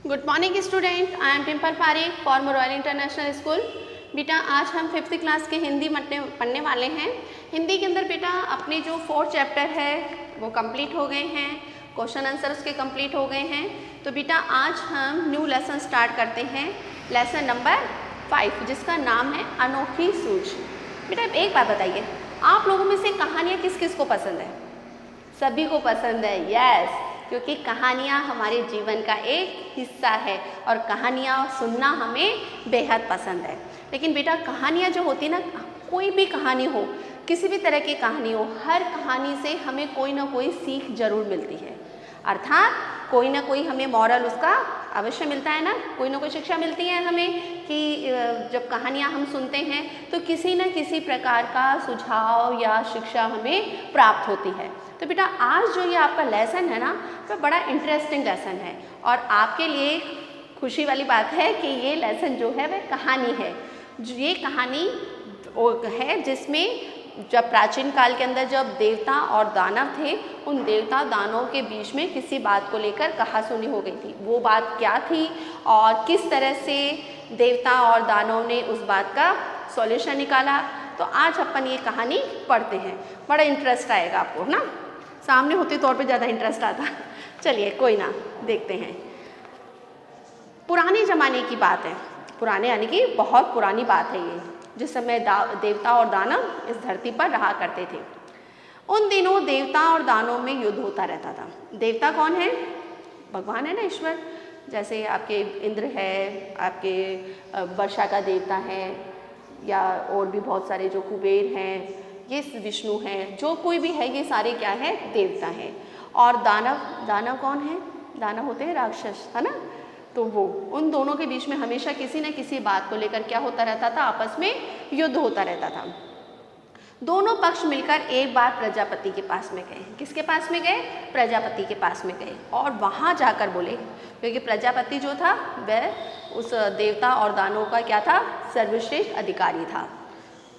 Good morning student, I am टिम्पल Parekh form royal international school. बेटा आज हम 5th क्लास के हिंदी पढ़ने वाले हैं। हिंदी के अंदर बेटा अपने जो 4th चैप्टर है वो कंप्लीट हो गए हैं, क्वेश्चन आंसर उसके कंप्लीट हो गए हैं। तो बेटा आज हम न्यू लेसन स्टार्ट करते हैं, लेसन नंबर 5 जिसका नाम है अनोखी सूझ। बेटा एक बात बताइए, आप लोगों में से कहानियाँ किस किस को पसंद है? सभी को पसंद है, यस, क्योंकि कहानियाँ हमारे जीवन का एक हिस्सा है और कहानियाँ सुनना हमें बेहद पसंद है। लेकिन बेटा कहानियाँ जो होती है ना, कोई भी कहानी हो, किसी भी तरह की कहानी हो, हर कहानी से हमें कोई ना कोई सीख जरूर मिलती है। अर्थात कोई ना कोई हमें मॉरल उसका अवश्य मिलता है ना, कोई ना कोई शिक्षा मिलती है हमें कि जब कहानियाँ हम सुनते हैं तो किसी न किसी प्रकार का सुझाव या शिक्षा हमें प्राप्त होती है। तो बेटा आज जो ये आपका लेसन है ना, तो बड़ा इंटरेस्टिंग लेसन है और आपके लिए खुशी वाली बात है कि ये लेसन जो है वह कहानी है। ये कहानी है जिसमें जब प्राचीन काल के अंदर जब देवता और दानव थे, उन देवता दानवों के बीच में किसी बात को लेकर कहासुनी हो गई थी। वो बात क्या थी और किस तरह से देवता और दानव ने उस बात का सॉल्यूशन निकाला, तो आज अपन ये कहानी पढ़ते हैं। बड़ा इंटरेस्ट आएगा आपको ना, सामने होते तौर पे ज़्यादा इंटरेस्ट आता। चलिए कोई ना, देखते हैं। पुराने ज़माने की बात है, पुराने यानी कि बहुत पुरानी बात है ये, जिस समय देवता और दानव इस धरती पर रहा करते थे। उन दिनों देवता और दानव में युद्ध होता रहता था। देवता कौन है? भगवान है ना, ईश्वर। जैसे आपके इंद्र है, आपके वर्षा का देवता है, या और भी बहुत सारे जो कुबेर हैं, ये विष्णु हैं, जो कोई भी है ये सारे क्या है? देवता हैं। और दानव कौन है? दानव होते हैं राक्षस, है ना। तो वो उन दोनों के बीच में हमेशा किसी न किसी बात को लेकर क्या होता रहता था? आपस में युद्ध होता रहता था। दोनों पक्ष मिलकर एक बार प्रजापति के पास में गए। किसके पास में गए? प्रजापति के पास में गए और वहाँ जाकर बोले, क्योंकि प्रजापति जो था वह उस देवता और दानवों का क्या था? सर्वश्रेष्ठ अधिकारी था।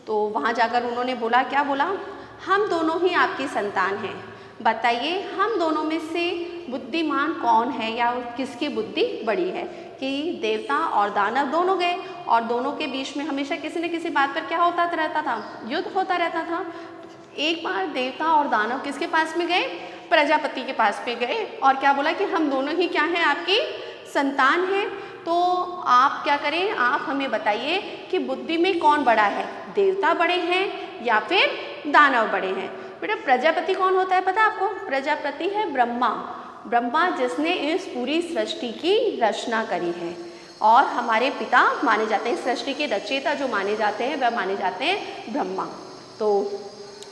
तो वहाँ जाकर उन्होंने बोला, क्या बोला? हम दोनों ही आपकी संतान हैं, बताइए हम दोनों में से बुद्धिमान कौन है या किसकी बुद्धि बड़ी है? कि देवता और दानव दोनों गए और दोनों के बीच में हमेशा किसी न किसी बात पर क्या होता रहता था? युद्ध होता रहता था। एक बार देवता और दानव किसके पास में गए? प्रजापति के पास में गए और क्या बोला कि हम दोनों ही क्या हैं? आपकी संतान हैं। तो आप क्या करें? आप हमें बताइए कि बुद्धि में कौन बड़ा है? देवता बड़े हैं या फिर दानव बड़े हैं? बेटा प्रजापति कौन होता है पता आपको? प्रजापति है ब्रह्मा। ब्रह्मा जिसने इस पूरी सृष्टि की रचना करी है और हमारे पिता माने जाते हैं, सृष्टि के रचयिता जो माने जाते हैं वह माने जाते हैं ब्रह्मा। तो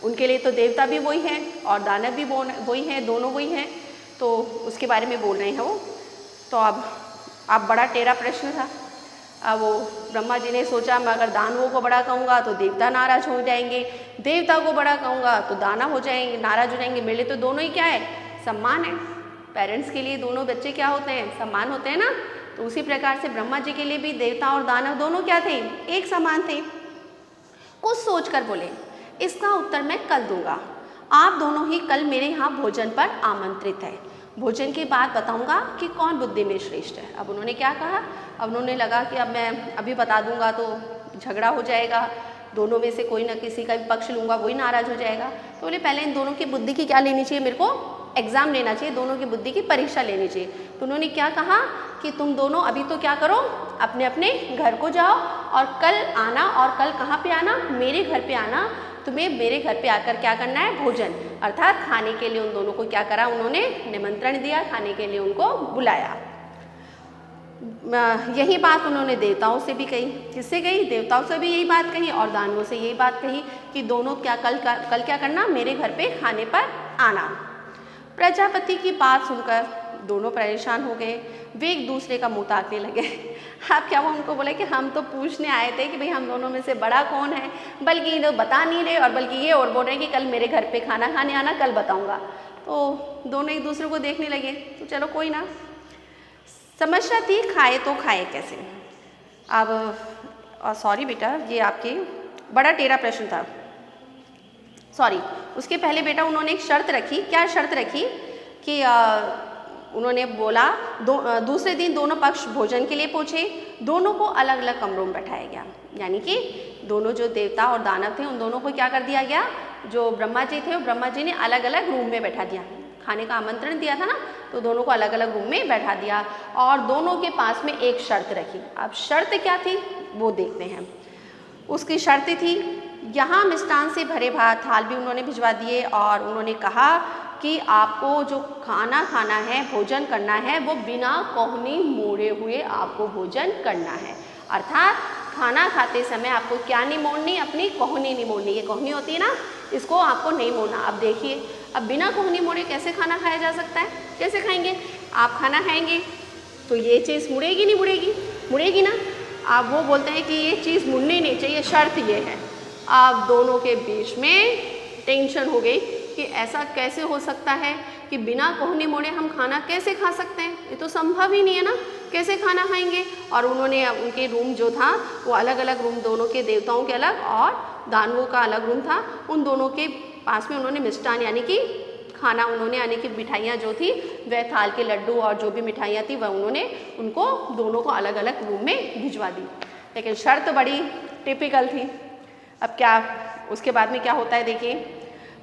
उनके लिए तो देवता भी वही हैं और दानव भी वही हैं, दोनों वही हैं। तो उसके बारे में बोल रहे हैं वो। तो अब बड़ा टेढ़ा प्रश्न था। अब वो ब्रह्मा जी ने सोचा, मैं अगर दानवों को बड़ा कहूँगा तो देवता नाराज हो जाएंगे, देवता को बड़ा कहूँगा तो दानव हो जाएंगे, नाराज हो जाएंगे। मेरे लिए तो दोनों ही क्या है? सम्मान है। पेरेंट्स के लिए दोनों बच्चे क्या होते हैं? सम्मान होते हैं ना। तो उसी प्रकार से ब्रह्मा जी के लिए भी देवता और दानव दोनों क्या थे? एक समान थे। कुछ सोच कर बोले, इसका उत्तर मैं कल दूंगा, आप दोनों ही कल मेरे यहाँ भोजन पर आमंत्रित है। भोजन के बाद बताऊंगा कि कौन बुद्धि में श्रेष्ठ है। अब उन्होंने क्या कहा? अब उन्होंने लगा कि अब मैं अभी बता दूंगा तो झगड़ा हो जाएगा, दोनों में से कोई ना किसी का भी पक्ष लूँगा, वही नाराज हो जाएगा। तो बोले पहले इन दोनों की बुद्धि की क्या लेनी चाहिए? मेरे को एग्ज़ाम लेना चाहिए, दोनों की बुद्धि की परीक्षा लेनी चाहिए। तो उन्होंने क्या कहा कि तुम दोनों अभी तो क्या करो, अपने अपने घर को जाओ और कल आना। और कल कहाँ पे आना? मेरे घर पे आना। तुम्हें मेरे घर पे आकर क्या करना है? भोजन, अर्थात खाने के लिए उन दोनों को क्या करा? उन्होंने निमंत्रण दिया, खाने के लिए उनको बुलाया। यही बात उन्होंने देवताओं से भी कही। किससे कही? देवताओं से भी यही बात कही और दानवों से यही बात कही कि दोनों क्या कल क्या करना? मेरे घर पे खाने पर आना। प्रजापति की बात सुनकर दोनों परेशान हो गए, वे एक दूसरे का मुँह ताकने लगे। अब क्या वो उनको बोले कि हम तो पूछने आए थे कि भाई हम दोनों में से बड़ा कौन है, बल्कि ये लोग बता नहीं रहे और बल्कि ये और बोल रहे हैं कि कल मेरे घर पे खाना खाने आना, कल बताऊंगा। तो दोनों एक दूसरे को देखने लगे। तो चलो कोई ना, समस्या थी खाए तो खाए कैसे। अब सॉरी बेटा, ये आपके बड़ा टेढ़ा प्रश्न था, सॉरी। उसके पहले बेटा उन्होंने एक शर्त रखी। क्या शर्त रखी? कि उन्होंने बोला दूसरे दिन दोनों पक्ष भोजन के लिए पहुँचे। दोनों को अलग अलग कमरों में बैठाया गया, यानी कि दोनों जो देवता और दानव थे उन दोनों को क्या कर दिया गया, जो ब्रह्मा जी थे वो ब्रह्मा जी ने अलग अलग रूम में बैठा दिया। खाने का आमंत्रण दिया था ना, तो दोनों को अलग अलग रूम में बैठा दिया और दोनों के पास में एक शर्त रखी। अब शर्त क्या थी वो देखते हैं। उसकी शर्त थी, यहाँ मिष्ठान से भरे भात थाल भी उन्होंने भिजवा दिए और उन्होंने कहा कि आपको जो खाना खाना है, भोजन करना है, वो बिना कोहनी मोड़े हुए आपको भोजन करना है। अर्थात खाना खाते समय आपको क्या नहीं मोड़नी, अपनी कोहनी नहीं मोड़नी। ये कोहनी होती है ना, इसको आपको नहीं मोड़ना। अब देखिए, अब बिना कोहनी मोड़े कैसे खाना खाया जा सकता है, कैसे खाएंगे? आप खाना खाएंगे तो ये चीज़ मुड़ेगी नहीं मुड़ेगी? मुड़ेगी ना। आप वो बोलते हैं कि ये चीज़ मुड़नी नहीं चाहिए, शर्त ये है। आप दोनों के बीच में टेंशन हो गई कि ऐसा कैसे हो सकता है कि बिना कोहनी मोड़े हम खाना कैसे खा सकते हैं, ये तो संभव ही नहीं है ना, कैसे खाना खाएंगे? और उन्होंने उनके रूम जो था वो अलग अलग रूम, दोनों के देवताओं के अलग और दानवों का अलग रूम था। उन दोनों के पास में उन्होंने मिष्ठान यानी कि खाना उन्होंने यानी कि मिठाइयाँ जो थी वह थाल के लड्डू और जो भी मिठाइयाँ थी वह उन्होंने उनको दोनों को अलग अलग रूम में भिजवा दी। लेकिन शर्त बड़ी टिपिकल थी। अब क्या उसके बाद में क्या होता है देखिए।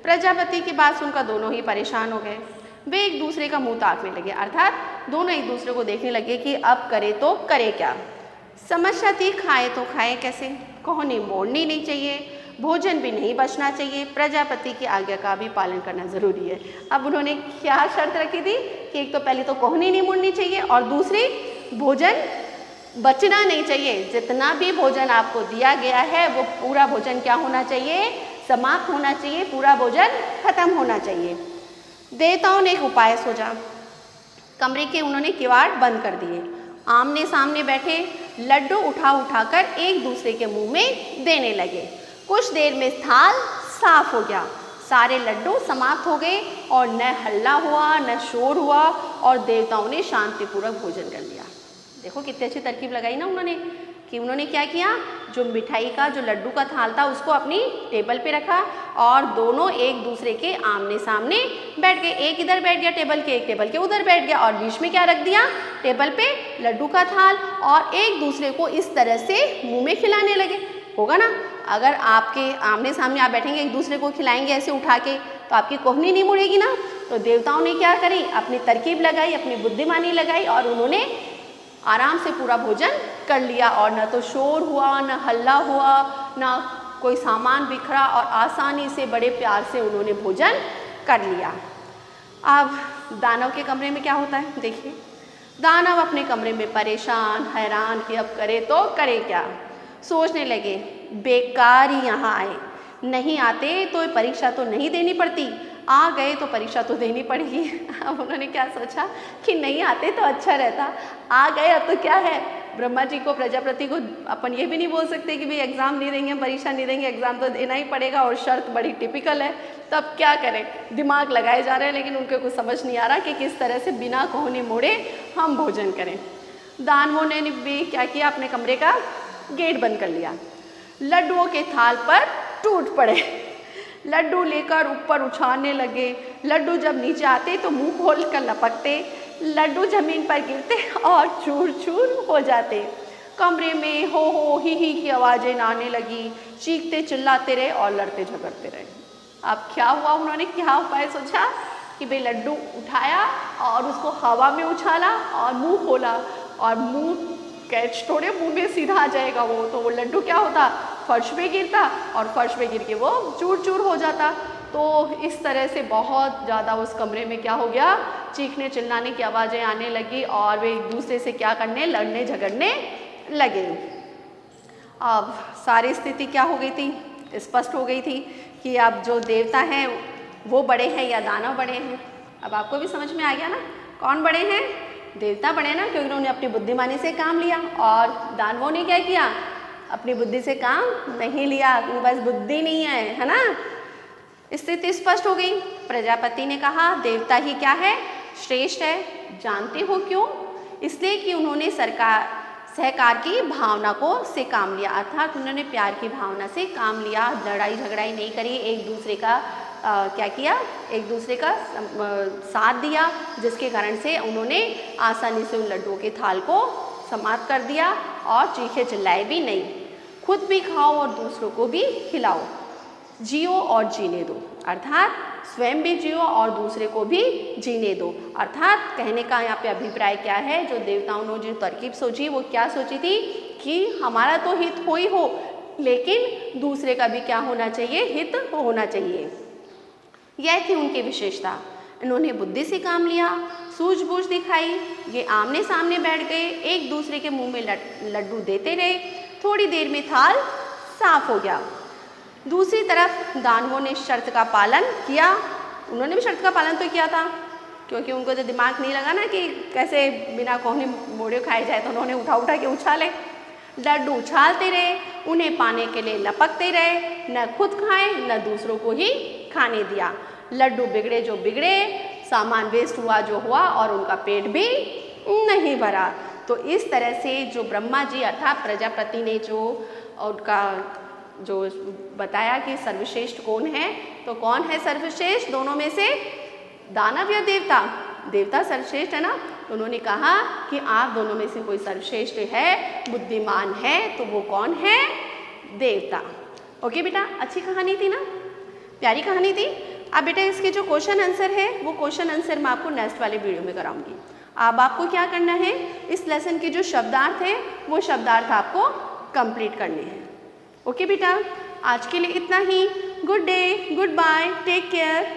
प्रजापति की बात सुनकर दोनों ही परेशान हो गए। वे एक दूसरे का मुंह ताकने लगे, अर्थात दोनों एक दूसरे को देखने लगे कि अब करे तो करे क्या। समस्या थी, खाए तो खाए कैसे, कोहनी मोड़नी नहीं चाहिए, भोजन भी नहीं बचना चाहिए, प्रजापति की आज्ञा का भी पालन करना ज़रूरी है। अब उन्होंने क्या शर्त रखी थी कि एक तो पहले तो कोहनी नहीं मोड़नी चाहिए और दूसरी भोजन बचना नहीं चाहिए। जितना भी भोजन आपको दिया गया है वो पूरा भोजन क्या होना चाहिए, समाप्त होना चाहिए, पूरा भोजन खत्म होना चाहिए। देवताओं ने एक उपाय सोचा। कमरे के उन्होंने किवाड़ बंद कर दिए, आमने सामने बैठे लड्डू उठा उठाकर एक दूसरे के मुंह में देने लगे। कुछ देर में थाल साफ हो गया, सारे लड्डू समाप्त हो गए और न हल्ला हुआ न शोर हुआ और देवताओं ने शांतिपूर्वक भोजन कर लिया। देखो कितनी अच्छी तरकीब लगाई ना उन्होंने कि उन्होंने क्या किया, जो मिठाई का जो लड्डू का थाल था उसको अपनी टेबल पे रखा और दोनों एक दूसरे के आमने सामने बैठ गए। एक इधर बैठ गया टेबल के, एक टेबल के उधर बैठ गया और बीच में क्या रख दिया, टेबल पे लड्डू का थाल, और एक दूसरे को इस तरह से मुंह में खिलाने लगे। होगा ना, अगर आपके आमने सामने आप बैठेंगे एक दूसरे को खिलाएंगे ऐसे उठा के तो आपकी कोहनी नहीं मुड़ेगी ना। तो देवताओं ने क्या करी, अपनी तरकीब लगाई, अपनी बुद्धिमानी लगाई और उन्होंने आराम से पूरा भोजन कर लिया और न तो शोर हुआ, न हल्ला हुआ, न कोई सामान बिखरा और आसानी से बड़े प्यार से उन्होंने भोजन कर लिया। अब दानव के कमरे में क्या होता है देखिए। दानव अपने कमरे में परेशान हैरान कि अब करे तो करे क्या। सोचने लगे बेकार ही यहाँ आए, नहीं आते तो परीक्षा तो नहीं देनी पड़ती, आ गए तो परीक्षा तो देनी पड़ेगी। अब उन्होंने क्या सोचा कि नहीं आते तो अच्छा रहता, आ गए अब तो क्या है। ब्रह्मा जी को, प्रजापति को अपन ये भी नहीं बोल सकते कि भाई एग्ज़ाम नहीं देंगे, परीक्षा नहीं देंगे, एग्ज़ाम तो देना ही पड़ेगा और शर्त बड़ी टिपिकल है। तब क्या करें, दिमाग लगाए जा रहे हैं लेकिन उनको कुछ समझ नहीं आ रहा कि किस तरह से बिना कोहनी मोड़े हम भोजन करें। दानवों ने भी क्या किया, अपने कमरे का गेट बंद कर लिया। लड्डुओं के थाल पर टूट पड़े, लड्डू लेकर ऊपर उछालने लगे। लड्डू जब नीचे आते तो मुंह खोल कर लपकते, लड्डू जमीन पर गिरते और चूर चूर हो जाते। कमरे में हो ही की आवाज़ें आने लगी, चीखते चिल्लाते रहे और लड़ते झगड़ते रहे। अब क्या हुआ, उन्होंने क्या उपाय सोचा कि भाई लड्डू उठाया और उसको हवा में उछाला और मुंह खोला और मुंह कैच थोड़े मुंह में सीधा आ जाएगा वो, तो वो लड्डू क्या होता, फर्श पे गिरता और फर्श पे गिर के वो चूर चूर हो जाता। तो इस तरह से बहुत ज़्यादा उस कमरे में क्या हो गया, चीखने चिल्लाने की आवाज़ें आने लगी और वे एक दूसरे से क्या करने, लड़ने झगड़ने लगे। अब सारी स्थिति क्या हो गई थी, स्पष्ट हो गई थी कि अब जो देवता हैं वो बड़े हैं या दानव बड़े हैं। अब आपको भी समझ में आ गया ना, कौन बड़े हैं, देवता बड़े ना, क्योंकि उन्होंने अपनी बुद्धिमानी से काम लिया और दानवों ने क्या किया, अपनी बुद्धि से काम नहीं लिया, उनके पास बुद्धि नहीं है ना। स्थिति स्पष्ट हो गई। प्रजापति ने कहा देवता ही क्या है, श्रेष्ठ है। जानते हो क्यों, इसलिए कि उन्होंने सहकार की भावना को से काम लिया, अर्थात उन्होंने प्यार की भावना से काम लिया, लड़ाई झगड़ाई नहीं करी, एक दूसरे का क्या किया, एक दूसरे का साथ दिया, जिसके कारण से उन्होंने आसानी से उन लड्डुओं के थाल को समाप्त कर दिया और चीखे चिल्लाए भी नहीं। खुद भी खाओ और दूसरों को भी खिलाओ, जियो और जीने दो, अर्थात स्वयं भी जियो और दूसरे को भी जीने दो। अर्थात कहने का यहाँ पे अभिप्राय क्या है, जो देवताओं ने जो तरकीब सोची वो क्या सोची थी कि हमारा तो हित हो ही हो, लेकिन दूसरे का भी क्या होना चाहिए, हित होना चाहिए। यह थी उनकी विशेषता। इन्होंने बुद्धि से काम लिया, सूझबूझ दिखाई, ये आमने सामने बैठ गए, एक दूसरे के मुंह में लड्डू देते रहे, थोड़ी देर में थाल साफ हो गया। दूसरी तरफ दानवों ने शर्त का पालन किया, उन्होंने भी शर्त का पालन तो किया था, क्योंकि उनको तो दिमाग नहीं लगा ना कि कैसे बिना कोहनी मोड़े खाए जाए, तो उन्होंने उठा उठा के उछाले, लड्डू उछालते रहे, उन्हें पाने के लिए लपकते रहे, न खुद खाए न दूसरों को ही खाने दिया। लड्डू बिगड़े जो बिगड़े, सामान वेस्ट हुआ जो हुआ, और उनका पेट भी नहीं भरा। तो इस तरह से जो ब्रह्मा जी अर्थात प्रजापति ने जो उनका जो बताया कि सर्वश्रेष्ठ कौन है, तो कौन है सर्वश्रेष्ठ दोनों में से, दानव या देवता? देवता सर्वश्रेष्ठ है ना। तो उन्होंने कहा कि आप दोनों में से कोई सर्वश्रेष्ठ है, बुद्धिमान है, तो वो कौन है, देवता। ओके बेटा, अच्छी कहानी थी ना, प्यारी कहानी थी। अब बेटा इसके जो क्वेश्चन आंसर है वो क्वेश्चन आंसर मैं आपको नेक्स्ट वाले वीडियो में कराऊंगी। अब आपको क्या करना है, इस लेसन के जो शब्दार्थ है वो शब्दार्थ आपको कंप्लीट करने हैं। ओके बेटा, आज के लिए इतना ही। Good day, good bye, take care.